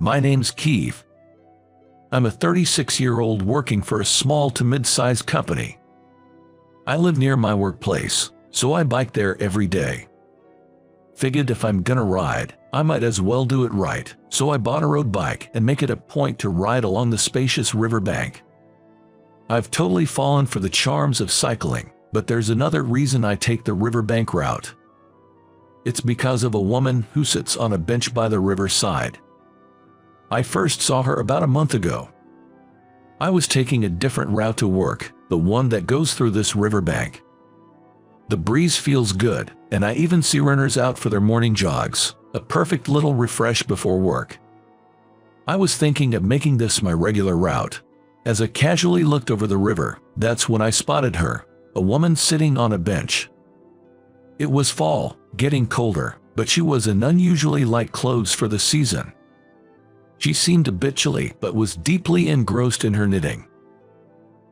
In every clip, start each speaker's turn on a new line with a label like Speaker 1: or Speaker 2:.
Speaker 1: My name's Keith. I'm a 36-year-old working for a small to mid-sized company. I live near my workplace, so I bike there every day. Figured if I'm gonna ride, I might as well do it right, so I bought a road bike and make it a point to ride along the spacious riverbank. I've totally fallen for the charms of cycling, but there's another reason I take the riverbank route. It's because of a woman who sits on a bench by the riverside. I first saw her about a month ago. I was taking a different route to work, the one that goes through this riverbank. The breeze feels good, and I even see runners out for their morning jogs, a perfect little refresh before work. I was thinking of making this my regular route. As I casually looked over the river, that's when I spotted her, a woman sitting on a bench. It was fall, getting colder, but she was in unusually light clothes for the season. She seemed a bit chilly but was deeply engrossed in her knitting.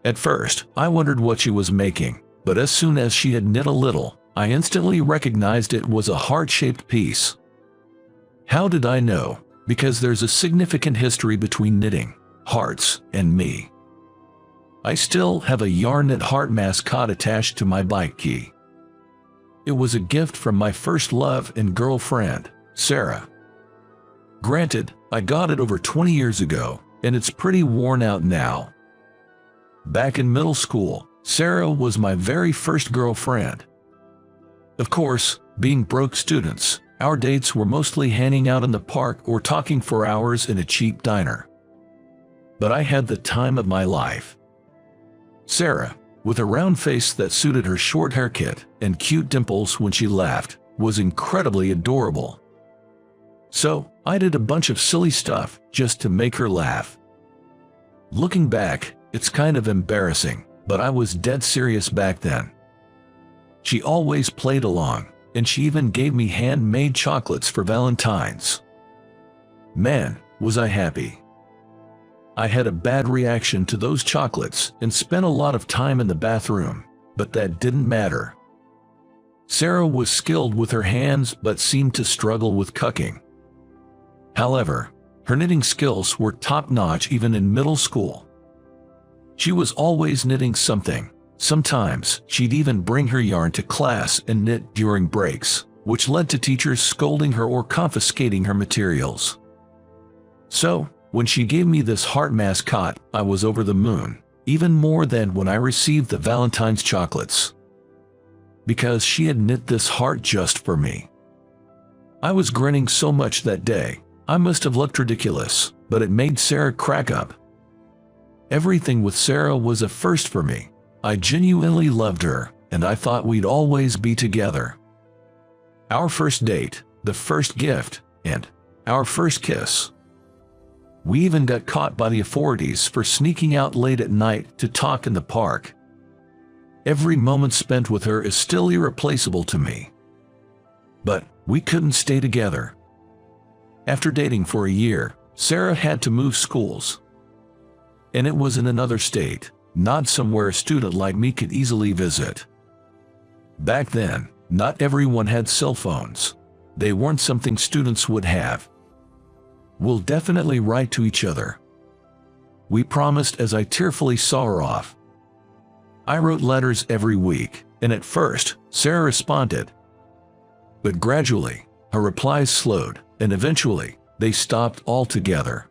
Speaker 1: At first, I wondered what she was making, but as soon as she had knit a little, I instantly recognized it was a heart-shaped piece. How did I know? Because there's a significant history between knitting, hearts, and me. I still have a yarn knit heart mascot attached to my bike key. It was a gift from my first love and girlfriend, Sarah. Granted, I got it over 20 years ago, and it's pretty worn out now. Back in middle school, Sarah was my very first girlfriend. Of course, being broke students, our dates were mostly hanging out in the park or talking for hours in a cheap diner. But I had the time of my life. Sarah, with a round face that suited her short haircut and cute dimples when she laughed, was incredibly adorable. So, I did a bunch of silly stuff just to make her laugh. Looking back, it's kind of embarrassing, but I was dead serious back then. She always played along, and she even gave me handmade chocolates for Valentine's. Man, was I happy. I had a bad reaction to those chocolates and spent a lot of time in the bathroom, but that didn't matter. Sarah was skilled with her hands but seemed to struggle with cooking. However, her knitting skills were top-notch even in middle school. She was always knitting something. Sometimes, she'd even bring her yarn to class and knit during breaks, which led to teachers scolding her or confiscating her materials. So, when she gave me this heart mascot, I was over the moon, even more than when I received the Valentine's chocolates. Because she had knit this heart just for me. I was grinning so much that day, I must have looked ridiculous, but it made Sarah crack up. Everything with Sarah was a first for me. I genuinely loved her, and I thought we'd always be together. Our first date, the first gift, and our first kiss. We even got caught by the authorities for sneaking out late at night to talk in the park. Every moment spent with her is still irreplaceable to me. But we couldn't stay together. After dating for a year, Sarah had to move schools. And it was in another state, not somewhere a student like me could easily visit. Back then, not everyone had cell phones. They weren't something students would have. We'll definitely write to each other. We promised as I tearfully saw her off. I wrote letters every week, and at first, Sarah responded. But gradually, her replies slowed, and eventually, they stopped altogether.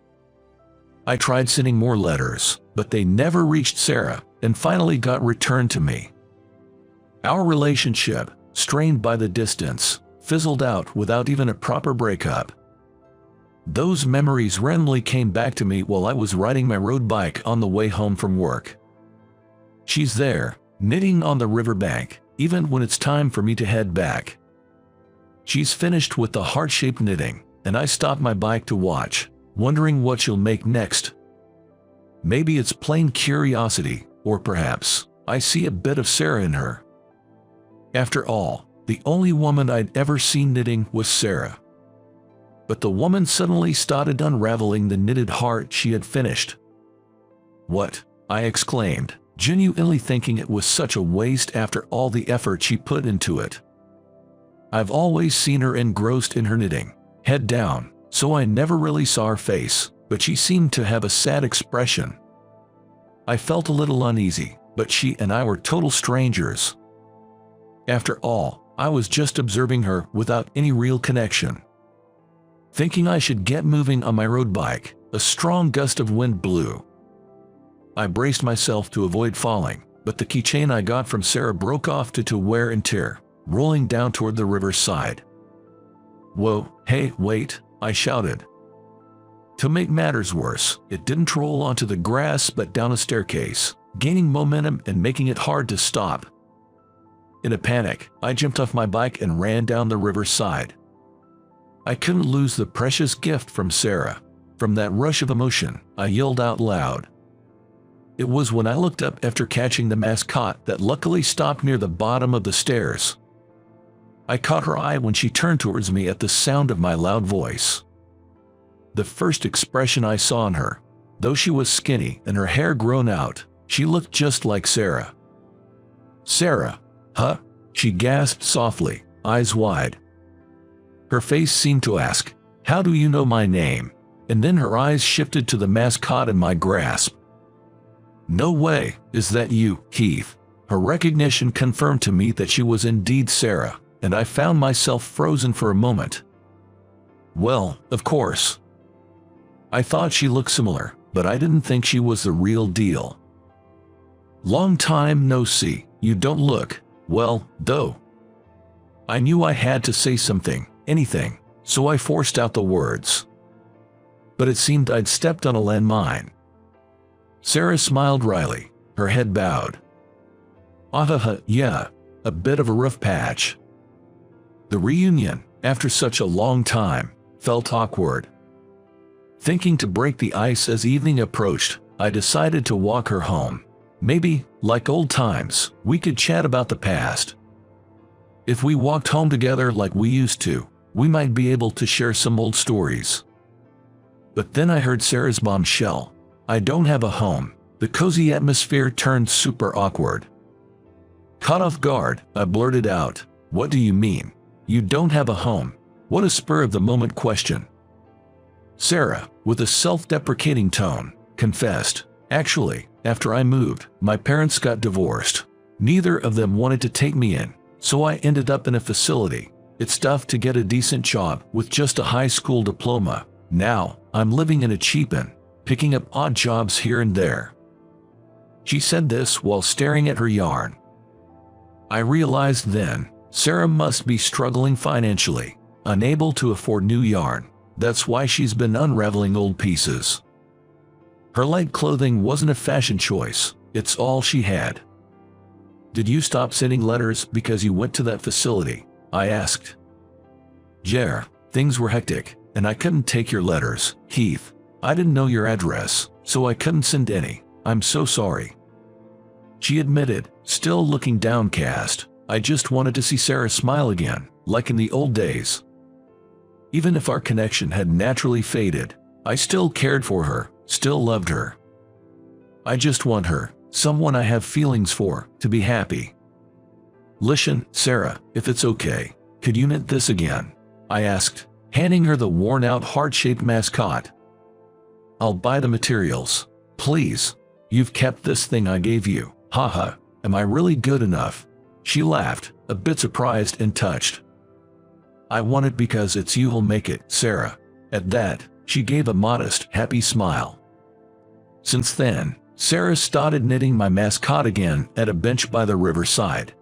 Speaker 1: I tried sending more letters, but they never reached Sarah, and finally got returned to me. Our relationship, strained by the distance, fizzled out without even a proper breakup. Those memories randomly came back to me while I was riding my road bike on the way home from work. She's there, knitting on the riverbank, even when it's time for me to head back. She's finished with the heart-shaped knitting, and I stop my bike to watch, wondering what she'll make next. Maybe it's plain curiosity, or perhaps I see a bit of Sarah in her. After all, the only woman I'd ever seen knitting was Sarah. But the woman suddenly started unraveling the knitted heart she had finished. What? I exclaimed, genuinely thinking it was such a waste after all the effort she put into it. I've always seen her engrossed in her knitting, head down, so I never really saw her face, but she seemed to have a sad expression. I felt a little uneasy, but she and I were total strangers. After all, I was just observing her without any real connection. Thinking I should get moving on my road bike, a strong gust of wind blew. I braced myself to avoid falling, but the keychain I got from Sarah broke off due to wear and tear, rolling down toward the riverside. "Whoa, hey, wait," I shouted. To make matters worse, it didn't roll onto the grass but down a staircase, gaining momentum and making it hard to stop. In a panic, I jumped off my bike and ran down the riverside. I couldn't lose the precious gift from Sarah. From that rush of emotion, I yelled out loud. It was when I looked up after catching the mascot that luckily stopped near the bottom of the stairs. I caught her eye when she turned towards me at the sound of my loud voice. The first expression I saw on her, though she was skinny and her hair grown out, she looked just like Sarah. "Sarah, huh?" she gasped softly, eyes wide. Her face seemed to ask, "How do you know my name?" And then her eyes shifted to the mascot in my grasp. "No way, is that you, Keith?" Her recognition confirmed to me that she was indeed Sarah, and I found myself frozen for a moment. Well, of course. I thought she looked similar, but I didn't think she was the real deal. "Long time no see, you don't look, well, though." I knew I had to say something, anything, so I forced out the words. But it seemed I'd stepped on a landmine. Sarah smiled wryly, her head bowed. Yeah, a bit of a rough patch." The reunion, after such a long time, felt awkward. Thinking to break the ice as evening approached, I decided to walk her home. Maybe, like old times, we could chat about the past. If we walked home together like we used to, we might be able to share some old stories. But then I heard Sarah's bombshell. "I don't have a home." The cozy atmosphere turned super awkward. Caught off guard, I blurted out, "What do you mean? You don't have a home?" What a spur-of-the-moment question. Sarah, with a self-deprecating tone, confessed, "Actually, after I moved, my parents got divorced. Neither of them wanted to take me in, so I ended up in a facility. It's tough to get a decent job with just a high school diploma. Now, I'm living in a cheap inn, picking up odd jobs here and there." She said this while staring at her yarn. I realized then, Sarah must be struggling financially, unable to afford new yarn. That's why she's been unraveling old pieces. Her light clothing wasn't a fashion choice, it's all she had. "Did you stop sending letters because you went to that facility?" I asked. "Yeah, things were hectic, and I couldn't take your letters, Keith. I didn't know your address, so I couldn't send any. I'm so sorry." She admitted, still looking downcast, "I just wanted to see Sarah smile again, like in the old days. Even if our connection had naturally faded, I still cared for her, still loved her. I just want her, someone I have feelings for, to be happy." "Listen, Sarah, if it's okay, could you knit this again?" I asked, handing her the worn-out heart-shaped mascot. "I'll buy the materials. Please. You've kept this thing I gave you. Haha, am I really good enough?" She laughed, a bit surprised and touched. "I want it because it's you who'll make it, Sarah." At that, she gave a modest, happy smile. Since then, Sarah started knitting my mascot again at a bench by the riverside.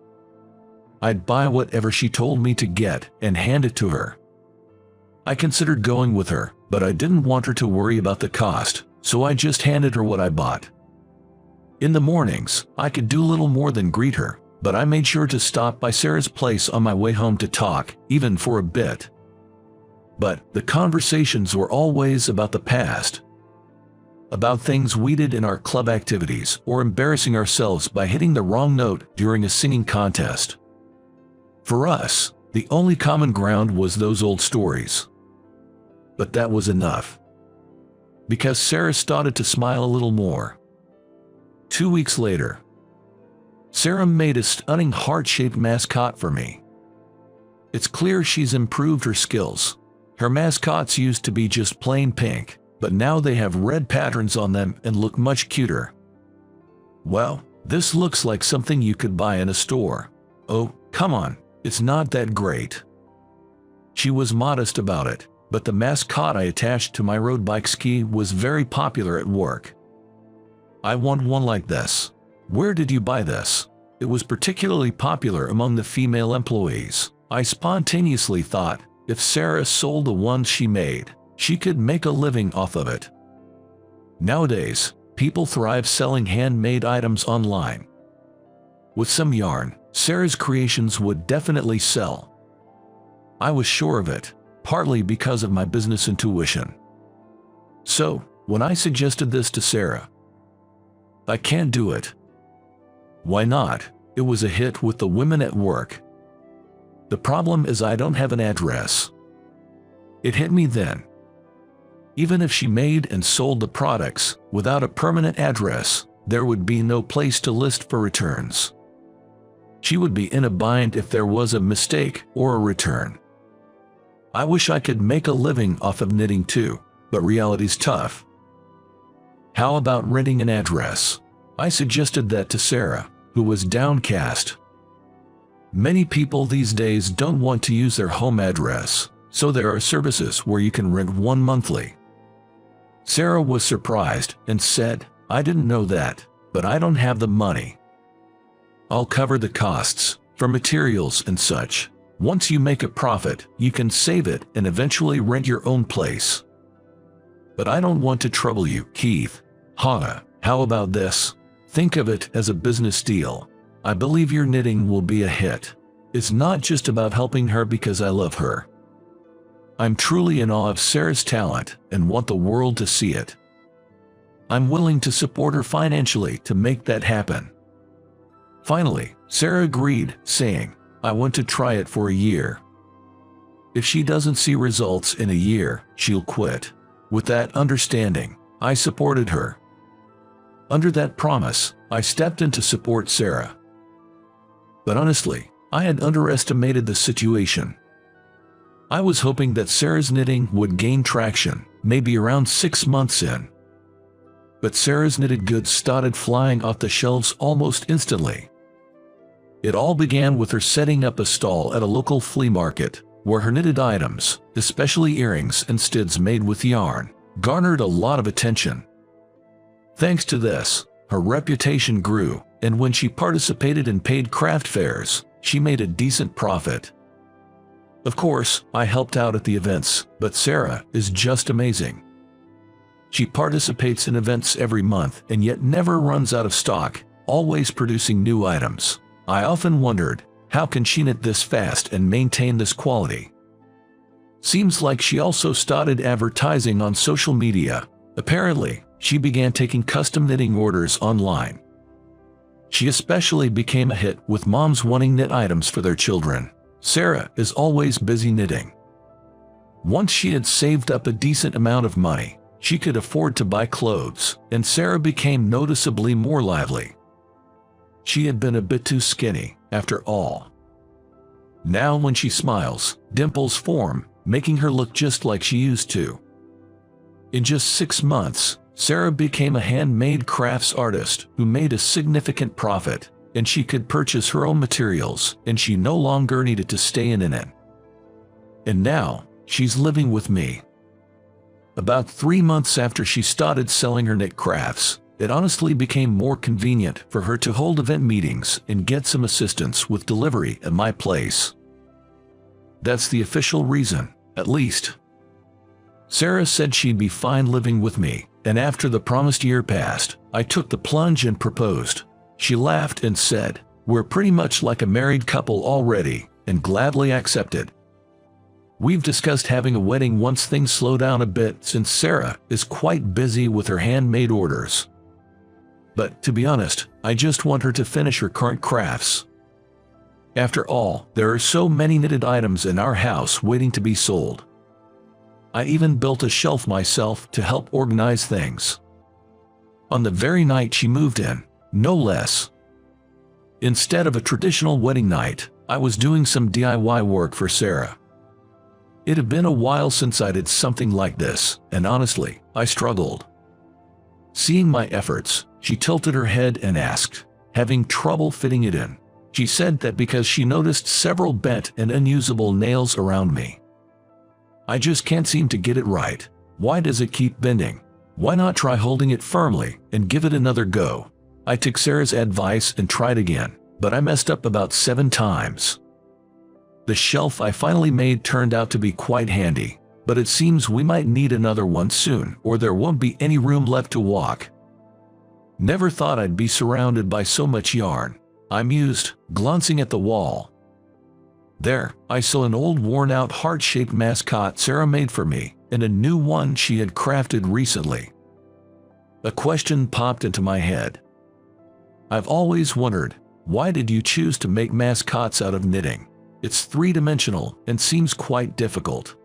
Speaker 1: I'd buy whatever she told me to get and hand it to her. I considered going with her, but I didn't want her to worry about the cost, so I just handed her what I bought. In the mornings, I could do little more than greet her, but I made sure to stop by Sarah's place on my way home to talk, even for a bit. But the conversations were always about the past. About things we did in our club activities or embarrassing ourselves by hitting the wrong note during a singing contest. For us, the only common ground was those old stories. But that was enough. Because Sarah started to smile a little more. 2 weeks later, Sarah made a stunning heart-shaped mascot for me. It's clear she's improved her skills. Her mascots used to be just plain pink, but now they have red patterns on them and look much cuter. Well, this looks like something you could buy in a store. Oh, come on, it's not that great. She was modest about it, but the mascot I attached to my road bike ski was very popular at work. I want one like this. Where did you buy this? It was particularly popular among the female employees. I spontaneously thought, if Sarah sold the one she made, she could make a living off of it. Nowadays, people thrive selling handmade items online. With some yarn, Sarah's creations would definitely sell. I was sure of it, partly because of my business intuition. So, when I suggested this to Sarah, I can't do it. Why not? It was a hit with the women at work. The problem is I don't have an address. It hit me then. Even if she made and sold the products without a permanent address, there would be no place to list for returns. She would be in a bind if there was a mistake or a return. I wish I could make a living off of knitting too, but reality's tough. How about renting an address? I suggested that to Sarah, who was downcast. Many people these days don't want to use their home address, so there are services where you can rent one monthly. Sarah was surprised and said, I didn't know that, but I don't have the money. I'll cover the costs for materials and such. Once you make a profit, you can save it and eventually rent your own place. But I don't want to trouble you, Keith. Hannah, how about this? Think of it as a business deal. I believe your knitting will be a hit. It's not just about helping her because I love her. I'm truly in awe of Sarah's talent and want the world to see it. I'm willing to support her financially to make that happen. Finally, Sarah agreed, saying, I want to try it for a year. If she doesn't see results in a year, she'll quit. With that understanding, I supported her. Under that promise, I stepped in to support Sarah. But honestly, I had underestimated the situation. I was hoping that Sarah's knitting would gain traction, maybe around 6 months in. But Sarah's knitted goods started flying off the shelves almost instantly. It all began with her setting up a stall at a local flea market, where her knitted items, especially earrings and stids made with yarn, garnered a lot of attention. Thanks to this, her reputation grew, and when she participated in paid craft fairs, she made a decent profit. Of course, I helped out at the events, but Sarah is just amazing. She participates in events every month and yet never runs out of stock, always producing new items. I often wondered, how can she knit this fast and maintain this quality? Seems like she also started advertising on social media. Apparently, she began taking custom knitting orders online. She especially became a hit with moms wanting knit items for their children. Sarah is always busy knitting. Once she had saved up a decent amount of money, she could afford to buy clothes, and Sarah became noticeably more lively. She had been a bit too skinny, after all. Now when she smiles, dimples form, making her look just like she used to. In just 6 months, Sarah became a handmade crafts artist who made a significant profit, and she could purchase her own materials, and she no longer needed to stay in it. And now, she's living with me. About 3 months after she started selling her knit crafts, it honestly became more convenient for her to hold event meetings and get some assistance with delivery at my place. That's the official reason, at least. Sarah said she'd be fine living with me, and after the promised year passed, I took the plunge and proposed. She laughed and said, "We're pretty much like a married couple already," and gladly accepted. We've discussed having a wedding once things slow down a bit since Sarah is quite busy with her handmade orders. But to be honest, I just want her to finish her current crafts. After all, there are so many knitted items in our house waiting to be sold. I even built a shelf myself to help organize things. On the very night she moved in, no less. Instead of a traditional wedding night, I was doing some DIY work for Sarah. It had been a while since I did something like this, and honestly, I struggled. Seeing my efforts, she tilted her head and asked, having trouble fitting it in. She said that because she noticed several bent and unusable nails around me. I just can't seem to get it right. Why does it keep bending? Why not try holding it firmly and give it another go? I took Sarah's advice and tried again, but I messed up about 7 times. The shelf I finally made turned out to be quite handy, but it seems we might need another one soon or there won't be any room left to walk. Never thought I'd be surrounded by so much yarn, I mused, glancing at the wall. There, I saw an old worn-out heart-shaped mascot Sarah made for me, and a new one she had crafted recently. A question popped into my head. I've always wondered, why did you choose to make mascots out of knitting? It's 3-dimensional and seems quite difficult.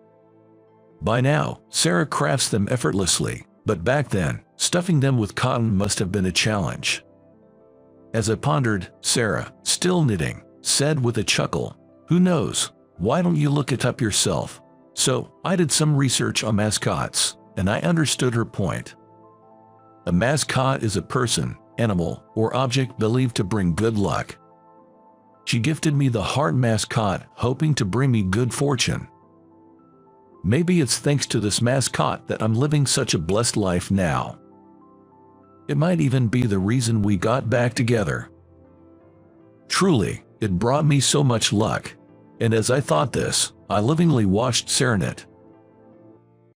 Speaker 1: By now, Sarah crafts them effortlessly, but back then, stuffing them with cotton must have been a challenge. As I pondered, Sarah, still knitting, said with a chuckle, "Who knows? Why don't you look it up yourself?" So, I did some research on mascots, and I understood her point. A mascot is a person, animal, or object believed to bring good luck. She gifted me the heart mascot, hoping to bring me good fortune. Maybe it's thanks to this mascot that I'm living such a blessed life now. It might even be the reason we got back together. Truly, it brought me so much luck. And as I thought this, I lovingly watched Sarah knit,